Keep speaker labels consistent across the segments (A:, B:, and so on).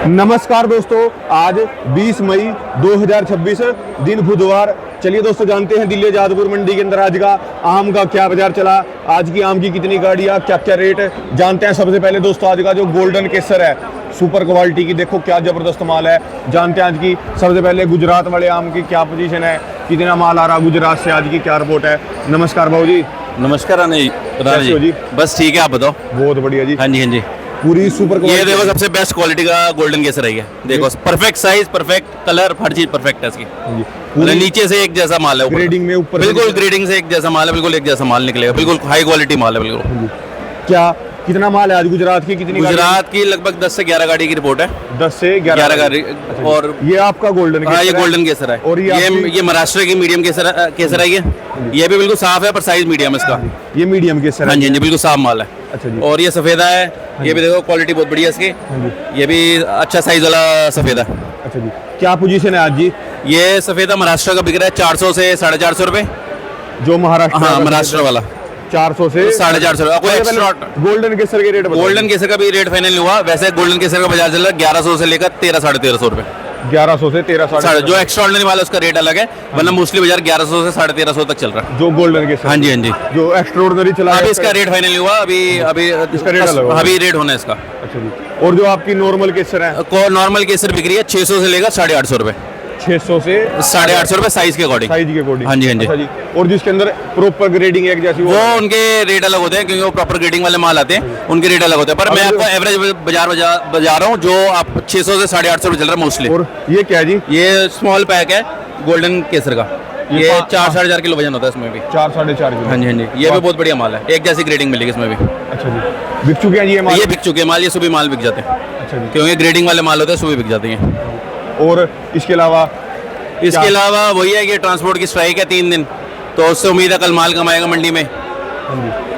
A: नमस्कार दोस्तों, आज 20 मई 2026 दिन बुधवार। चलिए दोस्तों, जानते हैं दिल्ली जादपुर मंडी के अंदर आज का आम का क्या बाजार चला, आज की आम की कितनी गाड़ियाँ, क्या क्या रेट जानते हैं। सबसे पहले दोस्तों आज का जो गोल्डन केसर है सुपर क्वालिटी की, देखो क्या ज़बरदस्त माल है। जानते हैं आज की सबसे पहले गुजरात वाले आम की क्या पोजीशन है, कितना माल आ रहा गुजरात से, आज की क्या रिपोर्ट है। नमस्कार भाऊ जी।
B: नमस्कार राणा जी, बस ठीक है, आप बताओ।
A: बहुत बढ़िया जी।
B: हाँ जी, हाँ जी।
A: पूरी सुपर
B: ये देखो सबसे बेस्ट क्वालिटी का गोल्डन केसर है। देखो परफेक्ट साइज, परफेक्ट कलर, हर चीज परफेक्ट है इसकी। मतलब नीचे से एक जैसा माल है,
A: ग्रेडिंग में ऊपर
B: बिल्कुल ग्रेडिंग से एक जैसा माल है, बिल्कुल एक जैसा माल निकलेगा, बिल्कुल हाई क्वालिटी माल है बिल्कुल।
A: क्या कितना माल है आज गुजरात की, कितनी
B: गुजरात की लगभग 10 से 11 गाड़ी की रिपोर्ट है।
A: 10 से 11
B: गाड़ी। और
A: ये आपका गोल्डन केसर,
B: हाँ, ये गोल्डन केसर है। और ये महाराष्ट्र की मीडियम केसर है। ये भी बिल्कुल साफ है, पर साइज मीडियम इसका।
A: ये मीडियम केसर है।
B: हाँ जी, हाँ जी, बिल्कुल साफ माल है।
A: अच्छा जी।
B: और ये सफेदा है, ये भी देखो क्वालिटी बहुत बढ़िया इसकी। ये भी अच्छा साइज वाला सफेदा।
A: अच्छा जी, क्या पोजीशन है आज जी?
B: ये सफेदा महाराष्ट्र का बिक रहा है 400 से 450 रुपए।
A: जो महाराष्ट्र,
B: हाँ, महाराष्ट्र वाला
A: 400 से
B: 450।
A: गोल्डन केसर के रेट,
B: गोल्डन केसर का भी रेट फाइनल नहीं हुआ। वैसे गोल्डन केसर का बाजार चल रहा है 1100 से लेकर 1300-1350 रुपए।
A: 1100 से 1300।
B: जो एक्स्ट्रा ऑर्डिनरी वाला उसका रेट अलग है, वरना मोस्टली बाजार 1100 से 1350 तक चल रहा है।
A: जो गोल्डन केसर,
B: हाँ जी, हाँ जी।
A: जो एक्स्ट्रा ऑर्डिनरी चला
B: अभी इसका रेट फाइनल नहीं हुआ, अभी
A: इसका रेट अलग होगा।
B: अभी रेट होना है इसका।
A: अच्छा जी। और जो आपकी नॉर्मल केसर है,
B: नॉर्मल केसर बिक रही है 600 से लेकर 850 रुपए।
A: 600 से
B: 850 रुपए साइज के अकॉर्डिंग।
A: साइज के अकॉर्डिंग।
B: हाँ जी, हाँ जी।
A: अच्छा जी। और जिसके अंदर प्रॉपर ग्रेडिंग एक जैसी,
B: वो उनके रेट अलग होते हैं, क्योंकि वो प्रॉपर ग्रेडिंग वाले माल आते हैं, उनके रेट अलग होते हैं। पर मैं आपको एवरेज बाजार बजा रहा हूँ, जो आप 600 से 850 रुपए चल रहा है मोस्टली।
A: और ये क्या है जी?
B: ये स्मॉल पैक है गोल्डन केसर का। ये 4-4.5 किलो वजन होता है इसमें भी।
A: 4-4.5 किलो।
B: हाँ जी, हाँ जी। ये भी बहुत बढ़िया माल है, एक जैसी ग्रेडिंग मिलेगी इसमें भी।
A: अच्छा जी। बिक चुके हैं जी ये माल?
B: ये बिक चुके हैं माल, ये सुबह माल बिक जाते हैं।
A: अच्छा जी।
B: क्योंकि ग्रेडिंग वाले माल होते हैं, सुबह बिक जाते हैं।
A: और इसके अलावा
B: वही है कि ट्रांसपोर्ट की स्ट्राइक है 3 दिन, तो उससे उम्मीद है कल माल कमाएगा मंडी में।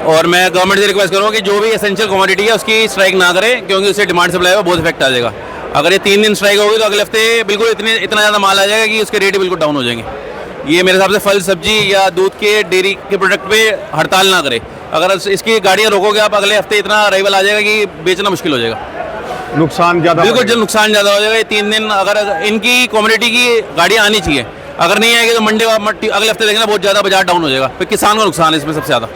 B: और मैं गवर्नमेंट से रिक्वेस्ट करूँगा कि जो भी एसेंशियल कमोडिटी है उसकी स्ट्राइक ना करे, क्योंकि उससे डिमांड सप्लाई में बहुत इफेक्ट आ जाएगा। अगर ये 3 दिन स्ट्राइक होगी तो अगले हफ्ते बिल्कुल इतना ज़्यादा माल आ जाएगा कि उसके रेट बिल्कुल डाउन हो जाएंगे। ये मेरे हिसाब से फल सब्जी या दूध के डेयरी के प्रोडक्ट पे हड़ताल ना करे। अगर इसकी गाड़ियाँ रोकोगे आप, अगले हफ्ते इतना अराइवल आ जाएगा कि बेचना मुश्किल हो जाएगा,
A: नुकसान ज़्यादा,
B: बिल्कुल जो नुकसान ज़्यादा हो जाएगा। ये 3 दिन अगर इनकी कम्युनिटी की गाड़ियाँ आनी चाहिए, अगर नहीं आएगी तो मंडे अगले हफ्ते देखना बहुत ज़्यादा बाजार डाउन हो जाएगा। फिर किसान का नुकसान है इसमें सबसे ज़्यादा,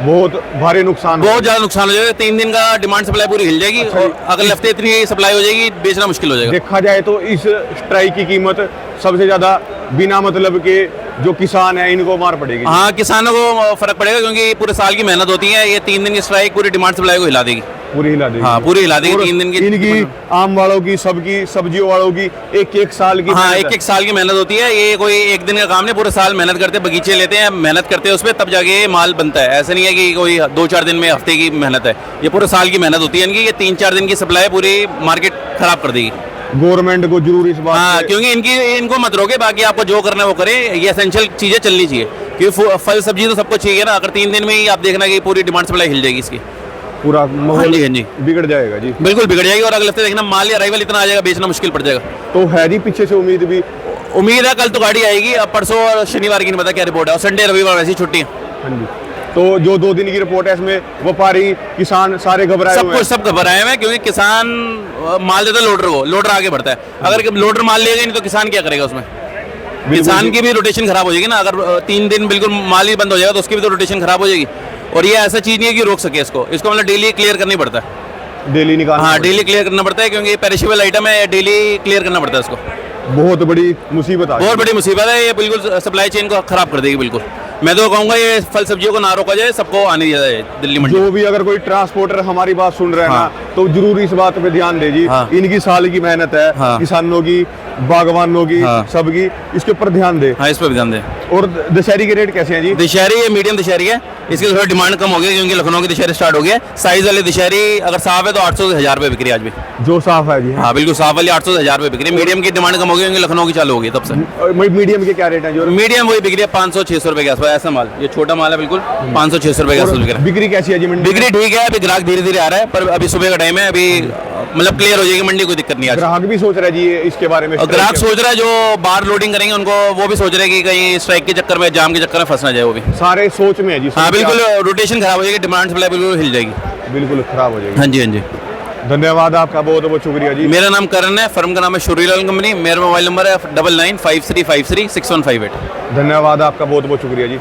A: बहुत भारी नुकसान,
B: बहुत ज़्यादा नुकसान हो जाएगा। 3 दिन का डिमांड सप्लाई पूरी हिल जाएगी।
A: अच्छा,
B: और अगले हफ्ते इतनी सप्लाई हो जाएगी, बेचना मुश्किल हो जाएगा।
A: देखा जाए तो इस स्ट्राइक की कीमत सबसे ज़्यादा बिना मतलब के जो किसान है इनको मार पड़ेगी।
B: हाँ, किसानों को फर्क पड़ेगा, क्योंकि पूरे साल की मेहनत होती है। ये 3 दिन की स्ट्राइक पूरी डिमांड सप्लाई को हिला देगी,
A: पूरी हिला देगी।
B: हाँ, पूरी हिला देगी 3 दिन की।
A: इनकी आम वालों की, सबकी, सब्जियों वालों की एक साल की,
B: हाँ, एक साल की मेहनत होती है। ये कोई एक दिन का काम नहीं, पूरे साल मेहनत करते हैं, बगीचे लेते हैं, मेहनत करते हैं उस पर, तब जाके माल बनता है। ऐसा नहीं है कि कोई 2-4 दिन में, हफ्ते की मेहनत है। ये पूरे साल की मेहनत होती है इनकी। ये 3-4 दिन की सप्लाई पूरी मार्केट खराब कर देगी।
A: गवर्नमेंट को जरूर इस बात,
B: हाँ, क्योंकि इनको मत रोके, बाकी आपको जो करना है वो करे। ये एसेंशियल चीजें चलनी चाहिए, क्योंकि फल सब्जी तो सबको चाहिए ना। अगर 3 दिन में ही आप देखना कि पूरी डिमांड सप्लाई हिल जाएगी इसकी,
A: पूरा माहौल बिगड़ जाएगा जी,
B: बिल्कुल बिगड़ जाएगी। और अगले हफ्ते देखना माल या अराइवल इतना आ जाएगा, बेचना मुश्किल पड़ जाएगा।
A: तो है जी पीछे से उम्मीद
B: है कल तो गाड़ी आएगी। अब परसों और शनिवार की नहीं पता क्या रिपोर्ट है, और संडे रविवार वैसी छुट्टी है।
A: हाँ जी। तो जो 2 दिन की रिपोर्ट है इसमें व्यापारी, किसान सारे घबराए हुए हैं।
B: सब घबराए हुए हैं, क्योंकि किसान माल देता है लोडर को, लोडर आगे बढ़ता है। अगर लोडर माल लेगा नहीं तो किसान क्या करेगा उसमें? किसान की भी रोटेशन खराब हो जाएगी ना। अगर 3 दिन बिल्कुल माल ही बंद हो जाएगा तो उसकी भी तो रोटेशन खराब हो जाएगी। और ये ऐसा चीज नहीं है कि रोक सके इसको मतलब डेली क्लियर करना पड़ता है,
A: डेली निकालना।
B: हाँ, डेली क्लियर करना पड़ता है, क्योंकि पेरिशेबल आइटम है, डेली क्लियर करना पड़ता है इसको।
A: बहुत बड़ी मुसीबत है,
B: बहुत बड़ी मुसीबत है। ये बिल्कुल सप्लाई चेन को खराब कर देगी बिल्कुल। मैं तो कहूँगा ये फल सब्जियों को ना रोका जाए, सबको आने दिया जाए दिल्ली मंडी।
A: जो भी अगर कोई ट्रांसपोर्टर हमारी बात सुन रहे हैं ना, तो जरूर इस बात पे ध्यान दे जी। इनकी साल की मेहनत है, किसानों की, बागवानों की, सबकी, इसके ऊपर ध्यान दे।
B: हाँ, इस पर ध्यान दे।
A: और दशहरी के रेट कैसे हैं जी?
B: दशहरी ये मीडियम दशहरी है, इसकी थोड़ा डिमांड कम हो गई, क्योंकि लखनऊ की दशहरी स्टार्ट हो गया। साइज वाली दशहरी अगर साफ है तो 800 से 1000 रुपए बिक्री आज भी,
A: जो साफ है जी।
B: हाँ, बिल्कुल साफ वाली 800 से 1000 रुपए बिक्री। मीडियम की डिमांड कम हो गई, क्योंकि लखनऊ की चालू हो गई तब से।
A: मीडियम के क्या रेट है? जो
B: मीडियम वही बिक्री है 500-600 रुपए के आसपास। ऐसा माल, ये छोटा माल है, बिल्कुल 500-600 रुपए के आसपास बिक्री।
A: बिक्री कैसी है जी मंडी?
B: बिक्री ठीक है, अभी ग्राहक धीरे धीरे आ रहा है, पर अभी सुबह का टाइम है, अभी मतलब क्लियर हो जाएगी मंडी, कोई दिक्कत नहीं है।
A: ग्राहक भी सोच रहा है जी इसके बारे में,
B: ग्राहक सोच रहा है, जो बाहर लोडिंग करेंगे उनको, वो भी सोच रहे हैं कि कहीं स्ट्राइक के चक्कर में, जाम के चक्कर में फंस ना जाए वो भी।
A: सारे सोच में है जी।
B: हाँ, बिल्कुल रोटेशन खराब हो जाएगी, डिमांड सप्लाई बिल्कुल हिल जाएगी,
A: बिल्कुल खराब हो जाएगी।
B: हाँ जी, हाँ जी।
A: धन्यवाद आपका, बहुत बहुत शुक्रिया जी।
B: मेरा नाम करण है, फर्म का नाम है शुरीलाल कंपनी। मेरा मोबाइल नंबर है 9953536158।
A: धन्यवाद आपका, बहुत बहुत शुक्रिया जी।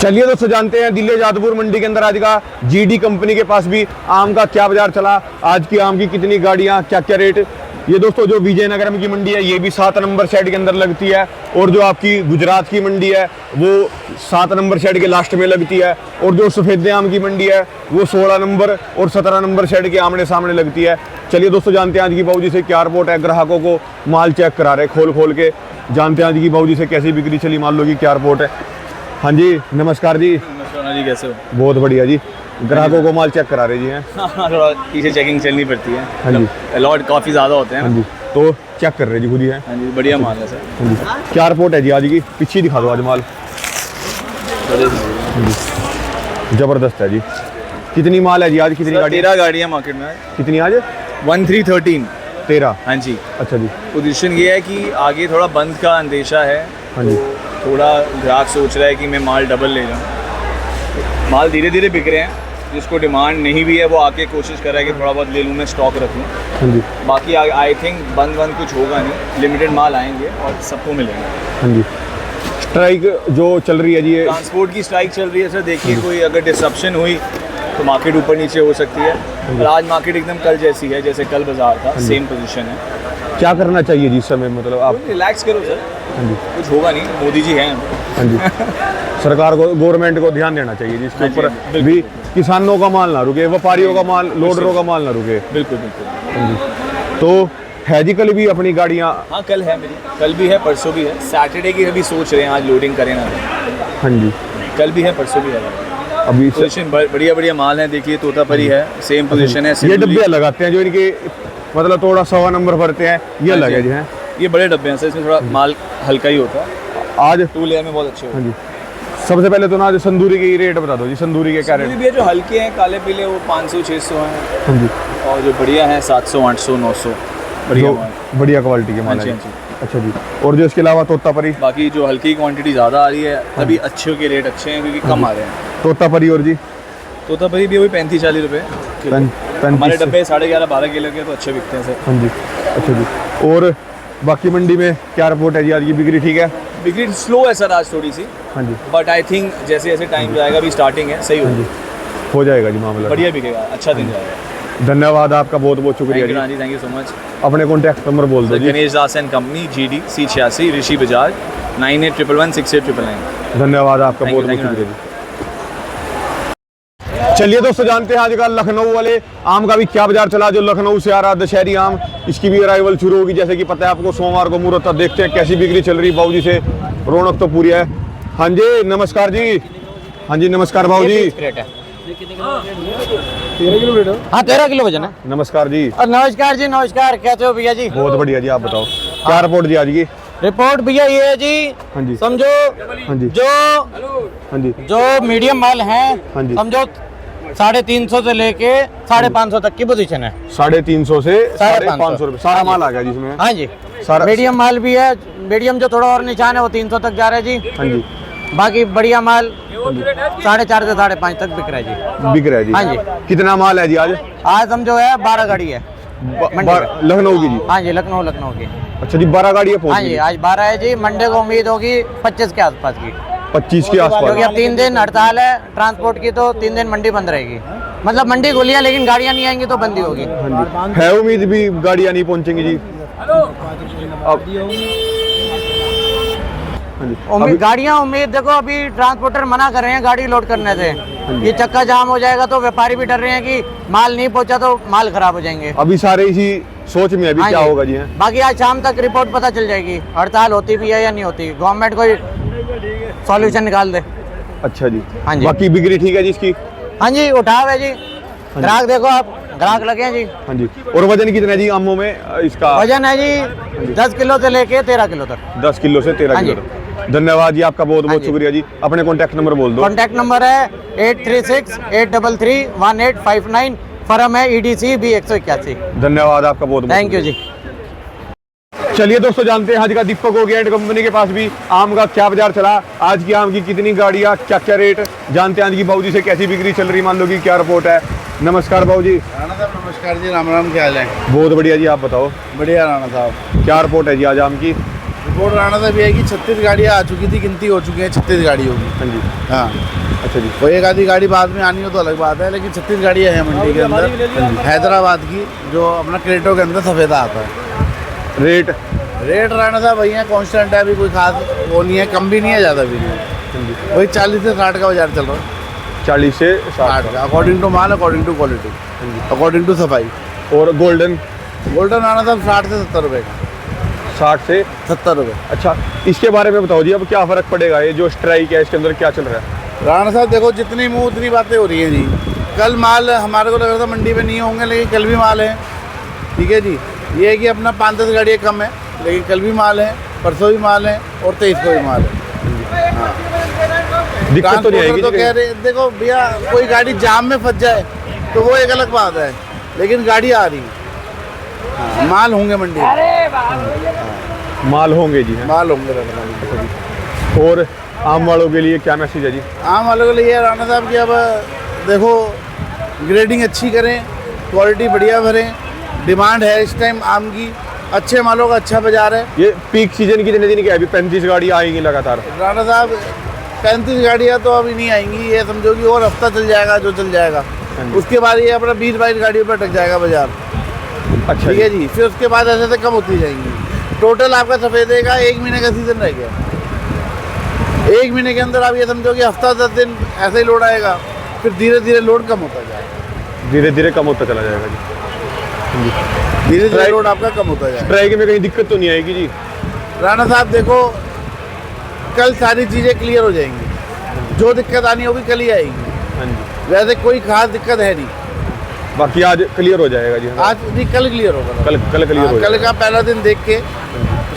A: चलिए दोस्तों जानते हैं दिल्ली जादपुर मंडी के अंदर आज का जीडी कंपनी के पास भी आम का क्या बाजार चला, आज की आम की कितनी गाड़ियां, क्या क्या रेट। ये दोस्तों जो विजयनगरम की मंडी है ये भी 7 नंबर शेड के अंदर लगती है, और जो आपकी गुजरात की मंडी है वो 7 नंबर शेड के लास्ट में लगती है, और जो सफ़ेद आम की मंडी है वो 16 नंबर और 17 नंबर शेड के आमने सामने लगती है। चलिए दोस्तों जानते हैं आज की बाबूजी से क्या रिपोर्ट है, ग्राहकों को माल चेक करा रहे खोल खोल के, जानते हैं आज की बाबूजी से कैसी बिक्री चली मालों की, क्या रिपोर्ट है। हाँ जी नमस्कार जी।
C: नमस्कार जी, कैसे हो?
A: बहुत बढ़िया जी। ग्राहकों को माल चेक करा रहे जी हैं।
C: थोड़ा पीछे चेकिंग चलनी पड़ती है।
A: हाँ जी।
C: अलॉट काफ़ी ज़्यादा होते हैं।
A: हाँ जी, तो चेक कर रहे जी खुद ही है।
C: हाँ जी, बढ़िया माल है सर।
A: हाँ जी, क्या रिपोर्ट है जी आज की, पीछे दिखा दो आज माल। जबरदस्त है जी। कितनी माल है जी आज, कितनी गाड़ी?
C: 13 गाड़ियाँ मार्केट में।
A: कितनी आज?
C: 1313।
A: 13।
C: हाँ जी।
A: अच्छा जी।
C: पोजीशन ये है कि आगे थोड़ा बंद का अंदेशा है।
A: हाँ जी।
C: थोड़ा ग्राहक सोच रहा है कि मैं माल डबल ले जाऊँ। माल धीरे धीरे बिक रहे हैं, जिसको डिमांड नहीं भी है वो आके कोशिश कर रहा है कि थोड़ा बहुत ले लूँ, मैं स्टॉक रख लूँ।
A: हाँ जी।
C: बाकी आई थिंक बंद कुछ होगा नहीं, लिमिटेड माल आएंगे और सबको मिलेंगे।
A: हाँ जी। स्ट्राइक जो चल रही है जी ये
C: ट्रांसपोर्ट की स्ट्राइक चल रही है सर। देखिए कोई अगर डिसरप्शन हुई तो मार्केट ऊपर नीचे हो सकती है, पर आज मार्केट एकदम कल जैसी है, जैसे कल बाजार था, सेम पोजीशन है।
A: क्या करना चाहिए जी इस समय, मतलब आप?
C: रिलैक्स करो सर,
A: हाँ जी।
C: कुछ होगा नहीं, मोदी जी हैं।
A: हाँ जी। सरकार को, गवर्नमेंट को ध्यान देना चाहिए जी इसके
C: हाँ जी,
A: ऊपर
C: बिल्कुल।
A: भी, किसानों का माल ना रुके, व्यापारियों का माल, लोडरों का माल ना रुके।
C: बिल्कुल बिल्कुल।
A: हाँ जी। तो है जी कल भी अपनी गाड़ियाँ?
C: हाँ कल है मेरी, कल भी है परसों भी है। सैटरडे की अभी सोच रहे हैं आज लोडिंग करें ना।
A: हाँ जी।
C: कल भी है परसों भी है।
A: अभी
C: पोजीशन बढ़िया बढ़िया माल है। देखिए तोतापरी है, सेम पोजीशन है।
A: ये डब्बे लगाते हैं जो इनके मतलब थोड़ा 1.25 नंबर भरते हैं, ये
C: हाँ
A: लगे
C: जी।
A: जी हैं।
C: ये बड़े डब्बे हैं सर, इसमें थोड़ा माल हल्का ही होता है।
A: आज
C: 2 लेयर में बहुत अच्छे होते
A: हाँ
C: हैं।
A: जी, सबसे पहले तो ना आज संदूरी की रेट बता दो जी। संदूरी के क्या रेट?
C: संदूरी भी है जो हल्के हैं काले पीले, वो 500-600 हैं,
A: हाँ जी।
C: और जो बढ़िया है 700-800-900 बढ़िया
A: जो
C: माल।
A: बढ़िया क्वालिटी के माल
C: हाँ जी,
A: है।
C: हाँ जी।
A: अच्छा जी। और जो इसके अलावा तोतापरी?
C: बाकी जो हल्की क्वांटिटी ज़्यादा आ रही है तभी अच्छे के रेट अच्छे हैं, क्योंकि कम आ रहे हैं।
A: तोतापरी और जी
C: तोतापरी भी वही 35-40 रुपये किलो।
A: 35
C: हमारे डब्बे 11.5-12 किलो के तो अच्छे बिकते हैं सर।
A: हाँ जी। अच्छा जी। और बाकी मंडी में क्या रिपोर्ट है जी, आज की बिक्री ठीक है?
C: बिक्री स्लो है सर आज थोड़ी सी,
A: हाँ जी।
C: बट आई थिंक जैसे जैसे टाइम जाएगा, अभी स्टार्टिंग है, सही
A: हाँ
C: होगी,
A: जी, हो जाएगा जी मामला।
C: बढ़िया बिकेगा, अच्छा दिन जाएगा।
A: धन्यवाद आपका, बहुत बहुत शुक्रिया जी।
C: Thank you so much.
A: अपने कॉन्टैक्ट नंबर बोल दो जी।
C: Ganesh Das and company, GD C86 Rishi Bajaj, 9811168999।
A: धन्यवाद आपका,
C: Thank
A: बहुत
C: you,
A: बहुत
C: thank you,
A: शुक्रिया जी। चलिए दोस्तों जानते हैं आज का लखनऊ वाले आम का भी क्या बाजार चला। जो लखनऊ से आ रहा दशहरी आम, इसकी भी अराइवल शुरू होगी जैसे कि पता है आपको, सोमवार को मुहूर्त है। देखते हैं कैसी बिक्री चल रही बाबूजी से, रौनक तो पूरी है। हाँ जी नमस्कार जी। हाँ जी नमस्कार बाबूजी।
D: हाँ 13 किलो वजन है।
A: नमस्कार जी।
D: और नमस्कार जी, नमस्कार, कैसे हो भैया जी?
A: बहुत बढ़िया जी, आप बताओ क्या रिपोर्ट जी आज की?
D: रिपोर्ट भैया ये है जी,
A: हाँ जी।
D: समझो
A: हाँ जी।
D: जो
A: हाँ जी।
D: जो मीडियम माल है,
A: हाँ जी।
D: समझो 350 से लेके 550 तक की पोजीशन है।
A: 350 से 550 रुपये सारा माल आ गया जिसमें।
D: हाँ जी।
A: सारा
D: मीडियम माल भी है, मीडियम जो थोड़ा और निशान है वो 300 तक जा रहा है जी।
A: हाँ जी।
D: बाकी बढ़िया माल 4.5 से 5.5 तक बिक रहा है जी।
A: बिक रहा है जी।
D: हाँ जी।
A: कितना माल है जी आज?
D: आज समझो है 12 गाड़ी है मंडी में।
A: लखनऊ की जी?
D: हाँ जी, लखनऊ की।
A: अच्छा जी, 12 गाड़ियाँ
D: हाँ
A: पहुँच
D: जी,
A: गई।
D: आज 12 है जी। मंडे को उम्मीद होगी 25 के आसपास की,
A: 25 के आसपास।
D: क्योंकि अब 3 दिन हड़ताल है ट्रांसपोर्ट की, तो 3 दिन मंडी बंद रहेगी। मतलब मंडी खुली है लेकिन गाड़ियां नहीं आएंगी तो बंदी होगी।
A: हाँ जी। है उम्मीद भी गाड़ियाँ नहीं पहुँचेंगी जी? अब हाँ जी।
D: उम्मीद गाड़ियां, उम्मीद देखो अभी ट्रांसपोर्टर मना कर रहे हैं गाड़ी लोड करने से। ये चक्का जाम हो जाएगा तो व्यापारी भी डर रहे हैं कि माल नहीं पहुंचा तो माल खराब हो जाएंगे।
A: अभी सारे इसी सोच में अभी
D: हाँ
A: क्या
D: जी।
A: होगा जी? हैं
D: बाकी आज शाम तक रिपोर्ट पता चल जाएगी, हड़ताल होती भी है या नहीं होती। गवर्नमेंट कोई सॉल्यूशन निकाल दे।
A: अच्छा जी।
D: हाँ जी।
A: बाकी बिक्री ठीक है जी इसकी?
D: हाँ जी, उठाव है जी। ग्राहक देखो आप, ग्राहक लगे हैं जी।
A: हाँ जी। और वजन कितना है जी आमों में इसका?
D: वजन है जी 10 किलो से लेके 13 किलो तक।
A: 10 किलो से 13
D: हाँ
A: किलो
D: जी।
A: तक। धन्यवाद जी आपका, बहुत
D: हाँ
A: बहुत
D: जी।
A: शुक्रिया जी। अपने कॉन्टैक्ट नंबर बोल दो।
D: कॉन्टैक्ट नंबर है 8368331859। फर्म है EDC B181।
A: धन्यवाद आपका, बहुत बहुत
D: थैंक यू
A: शुक्रिया।
D: जी।
A: चलिए दोस्तों, जानते हैं आज का दीपक हो गया एंड कंपनी के पास भी आम का क्या बाजार चला, आज की आम की कितनी गाड़ियाँ, क्या क्या रेट, जानते हैं आज की बाबूजी से कैसी बिक्री चल रही, मान लो कि क्या रिपोर्ट है। नमस्कार बाबूजी।
E: राणा साहब नमस्कार जी, राम राम, क्या हाल है?
A: बहुत बढ़िया जी, आप बताओ
E: बढ़िया राणा साहब।
A: क्या रिपोर्ट है जी आज आम की?
E: रिपोर्ट राणा साहब ये है कि 36 गाड़ियाँ आ चुकी थी, गिनती हो चुकी है 36 गाड़ी होगी।
A: हाँ जी।
E: हाँ,
A: अच्छा जी।
E: कोई एक आधी गाड़ी बाद में आनी हो तो अलग बात है, लेकिन 36 गाड़ियाँ हैं मंडी के अंदर, हैदराबाद की, जो अपना क्रेटो के अंदर सफ़ेदा आता है। रेट राणा साहब वही है, कांस्टेंट है, अभी कोई खास वो नहीं है, कम भी नहीं है, ज़्यादा भी नहीं है, वही 40 से 60 का बाजार चल रहा है।
A: 40 से 60
E: का, अकॉर्डिंग टू माल, according to quality, according to सफाई।
A: और गोल्डन
E: राणा साहब 60 से 70 रुपये का।
A: 60 से
E: 70 रुपये।
A: अच्छा, इसके बारे में बताओ जी, अब क्या फ़र्क पड़ेगा, ये जो स्ट्राइक है इसके अंदर क्या चल रहा है?
E: राणा साहब देखो, जितनी मुँह उतनी बातें हो रही हैं जी। कल माल हमारे को लग रहा था मंडी में नहीं होंगे, लेकिन कल भी माल है, ठीक है जी। ये है कि अपना 5-10 गाड़ियाँ कम है, लेकिन कल भी माल है, परसों भी माल है और 23 को भी माल है।
A: दिक्कत तो नहीं आएगी?
E: तो कह रहे देखो भैया, कोई गाड़ी जाम में फंस जाए तो वो एक अलग बात है, लेकिन गाड़ी आ रही है। हाँ, माल होंगे मंडी में।
A: माल होंगे जी,
E: माल होंगे राणा साहब।
A: और आम वालों के लिए क्या मैसेज है जी?
E: आम वालों के लिए राणा साहब कि अब देखो, ग्रेडिंग अच्छी करें, क्वालिटी बढ़िया भरें, डिमांड है इस टाइम आम की, अच्छे मालों का अच्छा बाजार है।
A: ये पीक सीजन कितने दिन की है? अभी 35 गाड़ियाँ आएंगी लगातार।
E: राणा साहब 35 गाड़ियाँ तो अभी नहीं आएंगी, ये समझो कि और हफ्ता चल जाएगा जो चल जाएगा, उसके बाद ये अपना 20-22 गाड़ियों पर अटक जाएगा बाजार।
A: अच्छा,
E: ठीक है जी। फिर उसके बाद ऐसे ऐसे कम होती जाएंगी। टोटल आपका सफ़ेदे का 1 महीने का सीजन रह गया। 1 महीने के अंदर आप ये समझो कि हफ्ता 10 दिन ऐसे ही लोड आएगा, फिर धीरे धीरे लोड कम होता जाएगा,
A: धीरे धीरे कम होता चला जाएगा जी।
E: धीरे धीरे लोड आपका कम होता जाएगा।
A: स्ट्राइक में कहीं दिक्कत तो नहीं आएगी जी?
E: राणा साहब देखो, कल सारी चीज़ें क्लियर हो जाएंगी, जो दिक्कत आनी होगी कल ही आएगी।
A: हाँ जी।
E: वैसे कोई खास दिक्कत है नहीं,
A: बाकी आज क्लियर हो जाएगा जी।
E: आज नहीं, कल क्लियर होगा।
A: कल क्लियर हो
E: कल का पहला दिन देख के,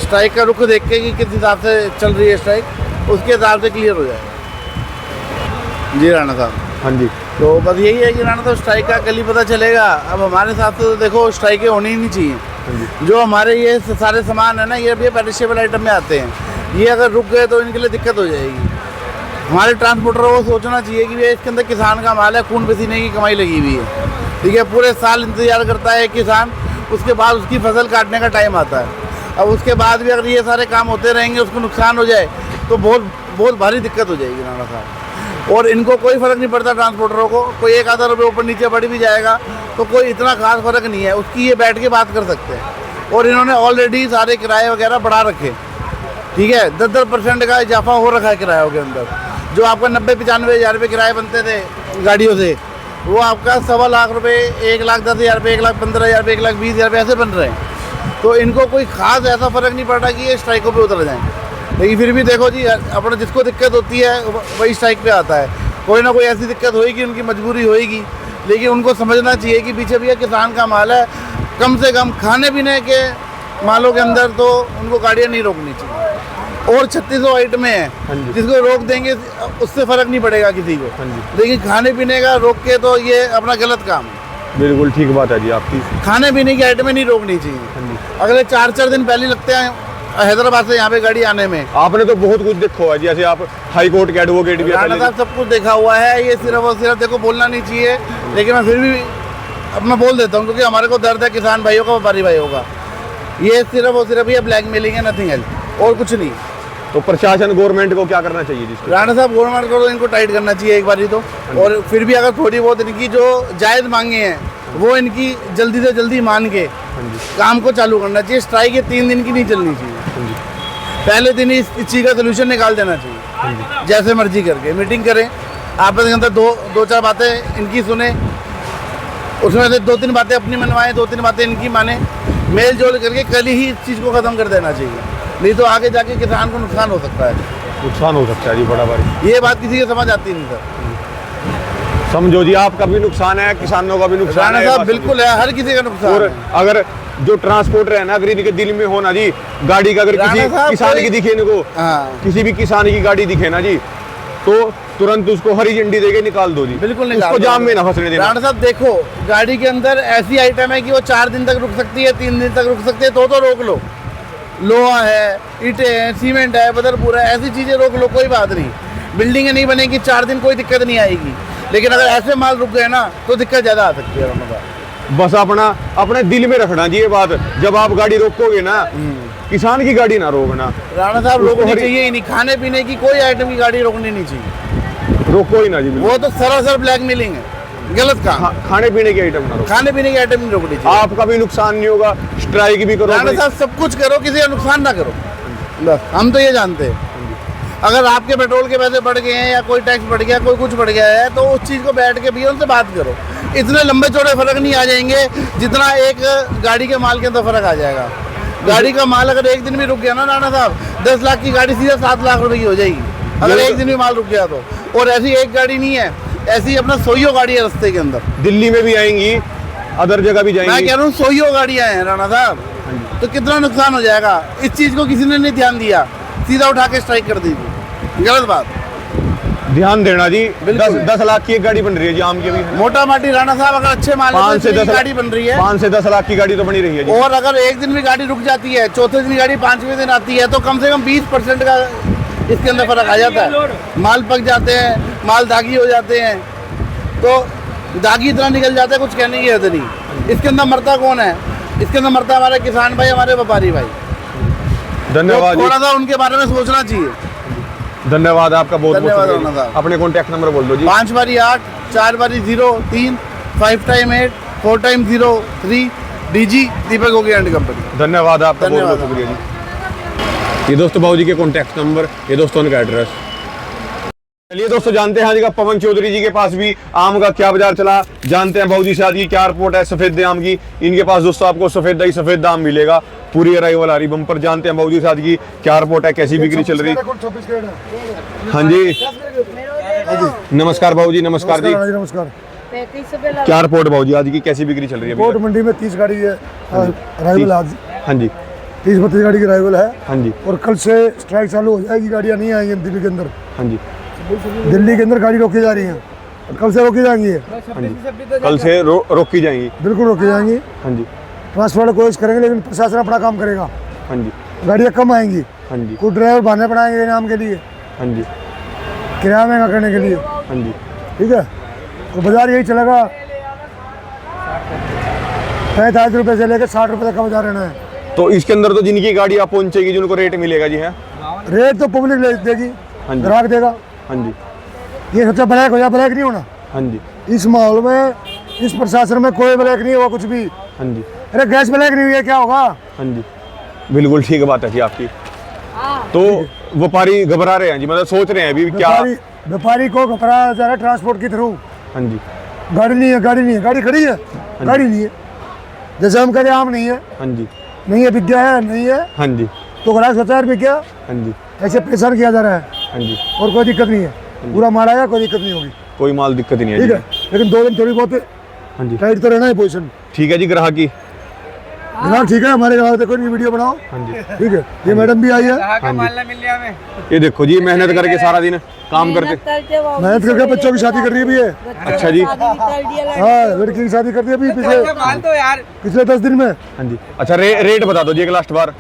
E: स्ट्राइक का रुख देख के कि किस हिसाब से चल रही है स्ट्राइक, उसके हिसाब से क्लियर हो जाएगा जी राणा साहब।
A: हाँ जी।
E: तो बस यही है कि राणा साहब स्ट्राइक का कल ही पता चलेगा। अब हमारे हिसाब से तो देखो, स्ट्राइकें होनी ही नहीं चाहिए। जो हमारे ये सारे सामान है ना, ये भी पेरिशेबल आइटम में आते हैं, ये अगर रुक गए तो इनके लिए दिक्कत हो जाएगी। हमारे ट्रांसपोर्टरों को सोचना चाहिए कि भैया इसके अंदर किसान का माल है, खून पसीने की कमाई लगी हुई है, ठीक है। पूरे साल इंतजार करता है किसान, उसके बाद उसकी फसल काटने का टाइम आता है। अब उसके बाद भी अगर ये सारे काम होते रहेंगे, उसको नुकसान हो जाए तो बहुत भारी दिक्कत हो जाएगी राणा साहब। और इनको कोई फ़र्क नहीं पड़ता, ट्रांसपोर्टरों को कोई 1-आधा रुपये ऊपर नीचे बढ़ भी जाएगा तो कोई इतना खास फ़र्क नहीं है, उसकी ये बैठ के बात कर सकते हैं। और इन्होंने ऑलरेडी सारे किराए वगैरह बढ़ा रखे, ठीक है। 10% का इजाफा हो रखा है किरायों के अंदर। जो आपका 90-95 हज़ार रुपये किराए बनते थे गाड़ियों से, वो आपका 1.25 लाख रुपये, 1,10,000 रुपये, 1,15,000 रुपये, 1,20,000 रुपये ऐसे बन रहे हैं। तो इनको कोई खास ऐसा फ़र्क नहीं पड़ रहा कि ये स्ट्राइकों पे उतर जाएं। लेकिन फिर भी देखो जी, अपना जिसको दिक्कत होती है वही स्ट्राइक पे आता है। कोई ना कोई ऐसी दिक्कत होएगी, उनकी मजबूरी होएगी, लेकिन उनको समझना चाहिए कि पीछे भैया किसान का माल है, कम से कम खाने पीने के मालों के अंदर तो उनको गाड़ियाँ नहीं रोकनी चाहिए। और 3600 आइटमें हैं, जिसको रोक देंगे उससे फ़र्क नहीं पड़ेगा किसी को, लेकिन खाने पीने का रोक के तो ये अपना गलत काम है।
A: बिल्कुल ठीक बात है जी आपकी।
E: खाने पीने की आइटमें नहीं रोकनी चाहिए। अगले 4-4 दिन पहले लगते हैं हैदराबाद से यहाँ पे गाड़ी आने में।
A: आपने तो बहुत कुछ देखा हुआ है, जैसे आप हाई कोर्ट के एडवोकेट भी।
E: राणा साहब सब कुछ देखा हुआ है, ये सिर्फ और सिर्फ देखो बोलना नहीं चाहिए, लेकिन मैं फिर भी अपना बोल देता हूँ, क्योंकि हमारे को दर्द है किसान भाइयों का, व्यापारी भाइयों का। ये सिर्फ और सिर्फ ये ब्लैकमेलिंग है, नथिंग एल्स, और कुछ नहीं।
A: तो प्रशासन गवर्नमेंट को क्या करना चाहिए जिसको?
E: राणा साहब गवर्नमेंट को तो इनको टाइट करना चाहिए एक बार ही तो। और फिर भी अगर थोड़ी बहुत इनकी जो जायज़ मांगे हैं वो इनकी जल्दी से जल्दी मान के काम को चालू करना चाहिए। स्ट्राइक ये 3 दिन की नहीं चलनी चाहिए, पहले दिन ही इस चीज़ का सोल्यूशन निकाल देना चाहिए। जैसे मर्जी करके मीटिंग करें, आपस के अंदर दो चार बातें इनकी सुने, उसमें से 2-3 बातें अपनी मनवाएं, 2-3 बातें इनकी माने, मेल जोल करके कल ही इस चीज़ को ख़त्म कर देना चाहिए। नहीं तो आगे जाके किसान को नुकसान हो सकता है।
A: नुकसान हो सकता है जी बड़ा भारी।
E: ये बात किसी को समझ आती नहीं सर।
A: समझो जी, आपका भी नुकसान है, किसानों का भी नुकसान है।
E: साहब बिल्कुल है, हर किसी का नुकसान
A: और
E: है।
A: अगर जो ट्रांसपोर्टर है ना, अगर इनके दिल में हो ना जी, गाड़ी का अगर किसी किसान की दिखे इनको, किसी भी किसान की गाड़ी दिखे ना जी, तो तुरंत उसको हरी झंडी देके निकाल दो जी।
E: बिल्कुल
A: उसको जाम में ना फंसने देना।
E: राणा साहब देखो, गाड़ी के अंदर ऐसी आइटम है कि वो 4 दिन तक रुक सकती है, 3 दिन तक रुक सकती है, तो रोक लो। लोहा है, ईंटें हैं, सीमेंट है, बदरपुर है, ऐसी चीज़ें रोक लो, कोई बात नहीं। बिल्डिंगें नहीं बनेंगी 4 दिन, कोई दिक्कत नहीं आएगी। लेकिन अगर ऐसे माल रुक गए ना तो दिक्कत ज़्यादा आ सकती है रमज़ान।
A: बस अपना अपने दिल में रखना जी ये बात, जब आप गाड़ी रोकोगे ना, किसान की गाड़ी ना रोकना।
E: राणा साहब
A: उसको
E: रोकनी
A: हरी-
E: चाहिए ही नहीं, खाने पीने की कोई आइटम की गाड़ी रोकनी नहीं चाहिए।
A: रोको ही ना जी बिल्कुल।
E: वो तो सरासर ब्लैकमेलिंग है, गलत काम।
A: खाने पीने की आइटम ना रोको,
E: खाने पीने की आइटम नहीं रोकनी चाहिए।
A: आपका भी नुकसान नहीं होगा, स्ट्राइक भी करो।
E: राणा साहब सब कुछ करो, किसी का नुकसान ना करो, बस हम तो ये जानते हैं। अगर आपके पेट्रोल के पैसे बढ़ गए हैं या कोई टैक्स बढ़ गया, कोई कुछ बढ़ गया है, तो उस चीज़ को बैठ के भी उनसे बात करो। इतने लंबे चौड़े फर्क नहीं आ जाएंगे जितना एक गाड़ी के माल के अंदर फर्क आ जाएगा। गाड़ी का माल अगर एक दिन भी रुक गया ना राणा साहब, 10 लाख की गाड़ी सीधा 7 लाख रुपए की हो जाएगी, अगर एक दिन भी माल रुक गया तो। और ऐसी एक गाड़ी नहीं है, ऐसी अपना 100 गाड़ी है रास्ते के अंदर।
A: दिल्ली में भी आएंगी, अदर जगह भी
E: मैं
A: जाएंगी।
E: कह रहा हूँ 100 गाड़ियाँ हैं राणा साहब, तो कितना नुकसान हो जाएगा। इस चीज़ को किसी ने नहीं ध्यान दिया, सीधा उठा के स्ट्राइक कर दीजिए, गलत बात।
A: ध्यान देना जी।
E: बिल्कुल।
A: 10 लाख की एक गाड़ी बन रही है जी आम की अभी।
E: मोटा माटी राणा साहब अगर अच्छे माल
A: 5 से 10
E: गाड़ी बन रही है,
A: 5 से 10 लाख की गाड़ी तो बनी रही है जी।
E: और अगर एक दिन भी गाड़ी रुक जाती है, चौथे दिन गाड़ी 5वें दिन आती है, तो कम से कम 20% का इसके अंदर फर्क आ जाता है। माल पक जाते हैं, माल दागी हो जाते हैं, तो दागी इतना निकल जाता है, कुछ कहने की हद नहीं। इसके अंदर मरता कौन है? इसके अंदर मरता हमारे किसान भाई, हमारे व्यापारी भाई।
A: धन्यवाद
E: तो
A: जी,
E: थोड़ा सा उनके बारे में सोचना चाहिए।
A: धन्यवाद आपका बहुत
E: धन्यवाद
A: बहुत
E: राणा
A: शुक्रिया।
E: साहब।
A: अपने कॉन्टैक्ट नंबर बोल दो जी।
E: 5 बारी 8, 4 बारी 0, 3, 5 टाइम 8, 4 टाइम 0, 3, DG दीपक होगी एंड कंपनी।
A: धन्यवाद आपका बहुत
E: धन्यवाद।
A: बहुत शुक्रिया जी। ये दोस्तों बाबू जी के कॉन्टैक्ट नंबर, ये दोस्तों उनका एड्रेस। चलिए दोस्तों जानते हैं आज का पवन चौधरी जी के पास भी आम का क्या बाजार चला, जानते हैं भाऊ जी से आज की क्या रिपोर्ट है सफेद आम की। इनके पास दोस्तों आपको सफेद दही सफेद आम मिलेगा, पूरी अराइवल आ रही बम्पर। जानते हैं भाऊ जी से आज की क्या रिपोर्ट है, कैसी बिक्री चल रही। हाँ जी नमस्कार भाऊ जी, नमस्कार जी।
F: नमस्कार।
A: क्या रिपोर्ट भाऊ जी आज की, कैसी बिक्री चल रही है
F: कोट
A: अभी?
F: मंडी में 30 गाड़ी है अराइवल आज,
A: हाँ जी
F: 30-32 गाड़ी की अराइवल है।
A: हाँ जी
F: और कल से स्ट्राइक चालू हो जाएगी, गाड़ियाँ नहीं आएंगी दिल्ली के अंदर।
A: हाँ जी
F: दिल्ली के अंदर गाड़ी रोकी जा रही है, और कल से रोकी जाएंगी,
A: हाँ जी कल से रोकी जाएंगी।
F: बिल्कुल रोकी जाएंगी।
A: हाँ जी
F: ट्रांसपोर्ट कोशिश करेंगे, लेकिन प्रशासन अपना काम करेगा।
A: हाँ जी
F: गाड़ियाँ कम आएंगी,
A: हाँ जी
F: कुछ ड्राइवर बहाने बनाएंगे इनाम के लिए,
A: हाँ जी
F: किराया महंगा करने के लिए।
A: हाँ जी
F: ठीक है, तो बाजार यही चलेगा, 45 रुपये से लेकर 60 रुपये तक का बाजार रहना है।
A: तो इसके अंदर तो जिनकी गाड़ी आप पहुंचेगी जिनको रेट मिलेगा जी है।
F: रेट तो पब्लिक ले देगी,
A: हाँ जी
F: ग्राहक देगा।
A: हाँ जी
F: ये सोचा ब्लैक हो जाए, ब्लैक नहीं होना।
A: हाँ जी
F: इस माहौल में, इस प्रशासन में कोई ब्लैक नहीं हुआ कुछ भी।
A: हाँ जी
F: अरे गैस ब्लैक नहीं हुई है, क्या होगा?
A: हाँ जी बिल्कुल ठीक बात है जी आपकी। तो व्यापारी घबरा रहे हैं जी, मतलब सोच रहे हैं अभी क्या।
F: व्यापारी को घबराया जा रहा है ट्रांसपोर्ट के थ्रू।
A: हाँ जी
F: गाड़ी नहीं है, गाड़ी नहीं है, गाड़ी खड़ी है, गाड़ी नहीं है। जैसे हम कहते हैं आम नहीं है,
A: हाँ जी
F: नहीं है, बिक गया है, नहीं है,
A: हाँ जी
F: तो ग्राहक सोचा बिक गया,
A: हाँ जी
F: ऐसे परेशान किया जा रहा है।
A: हाँ जी
F: और कोई दिक्कत नहीं है, पूरा माल आएगा, कोई दिक्कत नहीं होगी।
A: कोई माल दिक्कत ही नहीं है
F: ठीक
A: जी।
F: है, लेकिन 2 दिन थोड़ी बहुत
A: हाँ जी
F: टाइट तो रहना है पोजिशन।
A: ठीक है जी ग्राहक की।
F: ग्राहक ठीक है, हमारे ग्राहक देखो, इनकी वीडियो बनाओ।
A: हाँ जी
F: ठीक है, ये मैडम भी आई है,
A: हाँ जी ये देखो जी मेहनत करके सारा दिन काम करते।
F: मेहनत करके बच्चों की शादी कर रही है अभी ये।
A: अच्छा जी
F: हाँ, लड़की की शादी कर दी अभी पिछले 10 दिन में।
A: हाँ जी अच्छा रेट बता दो जी एक लास्ट बार।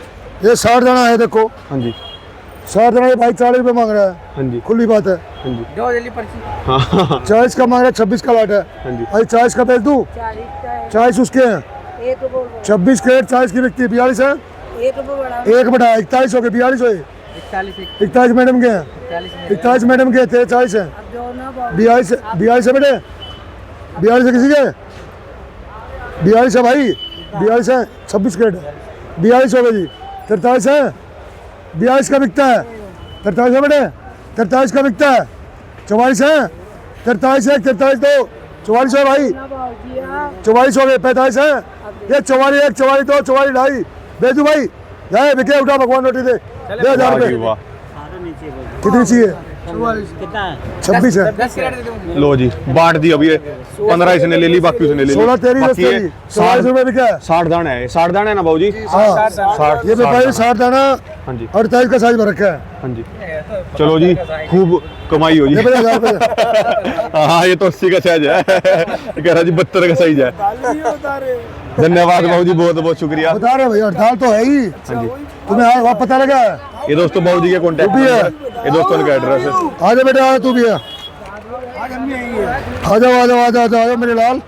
F: ये 60 दाना है, देखो
A: हाँ जी
F: 60 दाना, ये भाई 40 रुपये मांग रहा है,
A: हाँ जी
F: खुली बात है।
A: हाँ जी हाँ हाँ
F: 40 का मांग रहा है, 26 का लाट है।
A: हाँ जी
F: भाई 40 का बेच दूँ, 40 उसके हैं, 26 क्रेट 40 की बिकती है, 42 है, 1 बटा 41 हो गए, 42 हो गए, 41 मैडम के हैं, 41 मैडम के, तेरे 40 है, 42 है बेटे, 42 है किसी के, 42 है भाई, 42 है, 26 क्रेट है, 42 हो गए जी, 43 है, 42 का बिकता है, 43 है बेटे, 43 का बिकता है, 44 है, 43 है, 43 दो, 44 है भाई, 44 हो गए, 45 है, ये 44 1, 44 2, 44 ढाई, बेचू भाई, जाए बिके, उठा भगवान रोटी दे 1000
A: वाह जी
F: रुपये।
A: वाह।
F: कितनी चाहिए? 26 है,
A: लो जी बांट दी अभी ये 15 इसने ले ली, बाकी उसने ले ली।
F: 16 तेरी
A: बाकी ये
F: 44 रुपये बिका है।
A: 60 दाना है, 60 दाना है ना बाबू जी।
F: हाँ,
A: 60
F: ये व्यापारी 60 दाना
A: हाँ जी
F: 48 का साइज में रखा है।
A: हाँ जी चलो जी खूब कमाई हो जी।
F: ये 1000 रुपये।
A: हाँ ये तो 80 का साइज है कह रहा जी 72 का साइज है। धन्यवाद बाबू जी, बहुत बहुत शुक्रिया।
F: बता रहे भाई हड़ताल तो है ही।
A: हाँ जी,
F: तुम्हें वहाँ पता लगा है?
A: ये दोस्तों बाबू जी के कॉन्टैक्ट
F: भी है।
A: ये दोस्तों का एड्रेस है।
F: आजा बेटा, आ तू भी आ जाओ आ जाओ आ जाओ आ जाओ मेरे लाल।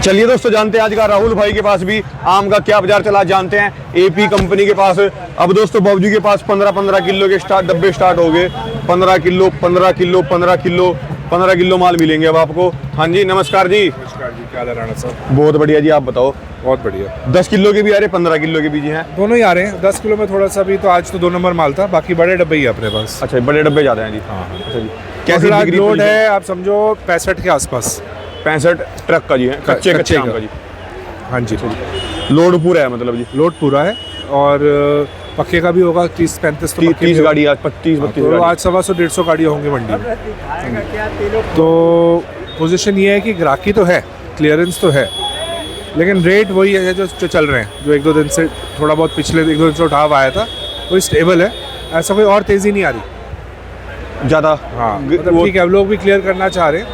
A: चलिए दोस्तों, जानते हैं आज का राहुल भाई के पास भी आम का क्या बाजार चला, जानते हैं एपी कंपनी के पास। अब दोस्तों बाबूजी के पास 15-15 किलो के डब्बे स्टार्ट हो गए। 15 किलो 15 किलो 15 किलो 15 किलो माल मिलेंगे अब आपको। हाँ जी, नमस्कार जी।
G: नमस्कार जी, क्या हाल है राणा साहब?
A: बहुत बढ़िया जी, आप बताओ।
G: बहुत बढ़िया।
A: 10 किलो के भी आ रहे, 15 किलो के भी जी हैं?
G: दोनों ही आ रहे हैं। 10 किलो में थोड़ा सा भी, तो आज तो 2 नंबर माल था, बाकी बड़े डब्बे ही है अपने पास।
A: अच्छा, बड़े डब्बे ज्यादा हैं जी।
G: हाँ।
A: अच्छा जी, कैसे
G: कैसे लोड है आप समझो 65 के आसपास।
A: 65 ट्रक का जी है, कच्चे आम का जी।
G: हाँ जी,
A: लोड पूरा है मतलब जी?
G: लोड पूरा है, और पक्के का भी होगा 30-35 तो
A: 30 गाड़ी आज 25-32
G: तो
A: गाड़ी।
G: आज 100-150 गाड़ियाँ होंगी मंडी में। तो पोजीशन ये है कि ग्राहकी तो है, क्लियरेंस तो है, लेकिन रेट वही है जो चल रहे हैं, जो 1-2 दिन से थोड़ा बहुत पिछले 1-2 दिन से उठाव आया था, वही स्टेबल है। ऐसा कोई और तेज़ी नहीं आ रही
A: ज्यादा।
G: हाँ, मतलब ठीक है, अब लोग भी क्लियर करना चाह रहे हैं।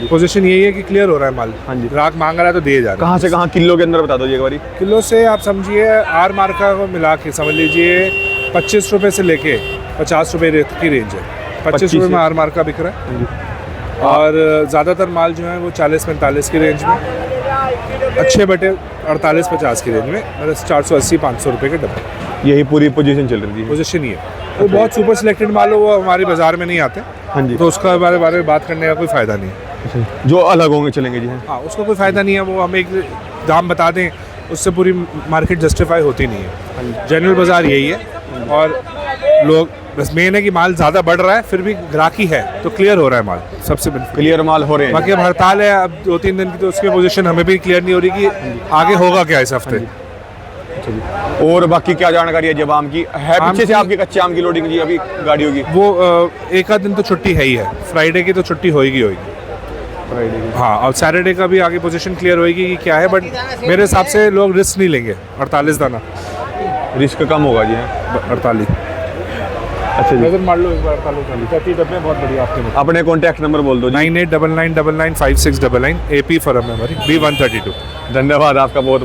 G: पोजीशन यही है कि क्लियर हो रहा है माल।
A: हाँ जी।
G: ग्राहक मांग रहा है तो दिए जा रहे हैं।
A: कहाँ से कहाँ किलो के अंदर बता दो जी एक बारी।
G: किलो से आप समझिए आर मार्का को मिला के समझ लीजिए 25 रुपये से लेके 50 रुपये की रेंज है। 25 रुपये में आर मार्का बिक रहा है, और ज़्यादातर माल जो है वो 40-45 की रेंज में, अच्छे बटे 48-50 की रेंज में, मतलब 480-500 रुपये के डब्बे।
A: यही पूरी पोजीशन चल रही है।
G: पोजीशन ही है। वो बहुत सुपर सिलेक्टेड माल हो, वो हमारे बाजार में नहीं आते।
A: हाँ जी,
G: तो उसका बारे में बात करने का कोई फ़ायदा नहीं है।
A: जो अलग होंगे चलेंगे जी।
G: हाँ, उसका कोई फ़ायदा नहीं है। वो हम एक दाम बता दें, उससे पूरी मार्केट जस्टिफाई होती नहीं है। जनरल बाज़ार यही है, और लोग बस मेन है कि माल ज़्यादा बढ़ रहा है, फिर भी ग्राहकी है तो क्लियर हो रहा है माल, सबसे
A: क्लियर माल हो रहे हैं।
G: बाकी अब हड़ताल है, अब 2-3 दिन की, तो उसकी पोजीशन हमें भी क्लियर नहीं हो रही कि आगे होगा क्या इस हफ्ते।
A: और बाकी क्या जानकारी है जब आम की है?
G: आम
A: पीछे से
G: की-
A: आपकी कच्चे आम की लोडिंग जी अभी गाड़ियों की?
G: वो एक आध दिन तो छुट्टी है ही है, फ्राइडे की तो छुट्टी होएगी। हाँ, और सैटरडे का भी आगे पोजीशन क्लियर होएगी कि क्या है, बट मेरे हिसाब से लोग रिस्क नहीं लेंगे। 48 दाना
A: रिस्क कम होगा जी। हैं
G: 48।
A: अच्छा जी,
G: नजर मार लो एक बार। 30 डब्बे बहुत बढ़िया आपके।
A: अपने कॉन्टैक्ट नंबर बोल दो जी।
G: 9899995699 AP फॉरम है हमारी B132।
A: धन्यवाद आपका बहुत बहुत।